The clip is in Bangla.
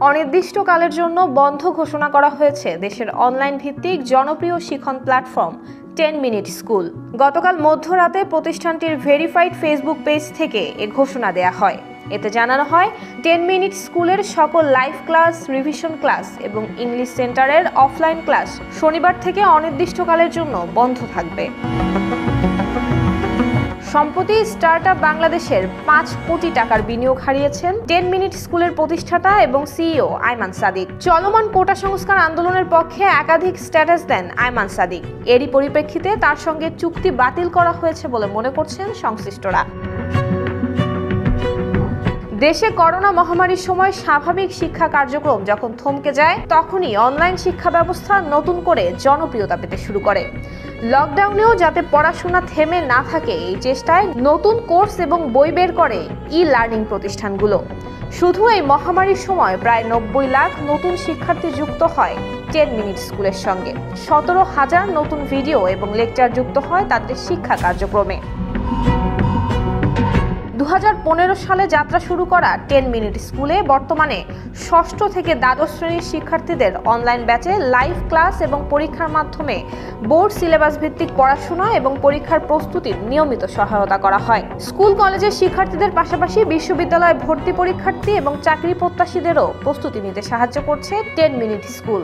অনির্দিষ্টকালের জন্য বন্ধ ঘোষণা করা হয়েছে দেশের অনলাইন ভিত্তিক জনপ্রিয় শিক্ষণ প্ল্যাটফর্ম 10 মিনিট স্কুল। গতকাল মধ্যরাতে প্রতিষ্ঠানটির ভেরিফাইড ফেসবুক পেজ থেকে এ ঘোষণা দেয়া হয়। এতে জানানো হয় 10 মিনিট স্কুলের সকল লাইভ ক্লাস, রিভিশন ক্লাস এবং ইংলিশ সেন্টারের অফলাইন ক্লাস শনিবার থেকে অনির্দিষ্টকালের জন্য বন্ধ থাকবে। সম্প্রতি স্টার্টআপ বাংলাদেশের 5 কোটি টাকার বিনিয়োগ হারিয়েছেন 10 মিনিট স্কুলের প্রতিষ্ঠাতা এবং সিইও আয়মান সাদিক। চলমান কোটা সংস্কার আন্দোলনের পক্ষে একাধিক স্ট্যাটাস দেন আয়মান সাদিক। এরই পরিপ্রেক্ষিতে তার সঙ্গে চুক্তি বাতিল করা হয়েছে বলে মনে করছেন সংশ্লিষ্টরা। দেশে করোনা মহামারীর সময় স্বাভাবিক শিক্ষা কার্যক্রম যখন থমকে যায়, তখনই অনলাইন শিক্ষা ব্যবস্থা নতুন করে জনপ্রিয়তা পেতে শুরু করে। লকডাউনেও যাতে পড়াশোনা থেমে না থাকে, এই চেষ্টায় নতুন কোর্স এবং বই বের করে ই-লার্নিং প্রতিষ্ঠানগুলো। শুধু এই মহামারীর সময় প্রায় 90 লাখ নতুন শিক্ষার্থী যুক্ত হয় 10 মিনিট স্কুলের সঙ্গে। 17,000 নতুন ভিডিও এবং লেকচার যুক্ত হয় তাদের শিক্ষা কার্যক্রমে। 2015 সালে যাত্রা শুরু করা 10 মিনিট স্কুলে বর্তমানে ষষ্ঠ থেকে দ্বাদশ শ্রেণীর শিক্ষার্থীদের অনলাইন ব্যাচে লাইভ ক্লাস এবং পরীক্ষার মাধ্যমে বোর্ড সিলেবাস ভিত্তিক পড়াশোনা এবং পরীক্ষার প্রস্তুতির নিয়মিত সহায়তা করা হয়। স্কুল কলেজের শিক্ষার্থীদের পাশাপাশি বিশ্ববিদ্যালয়ে ভর্তি পরীক্ষার্থী এবং চাকরি প্রত্যাশীদেরও প্রস্তুতি নিতে সাহায্য করছে 10 মিনিট স্কুল।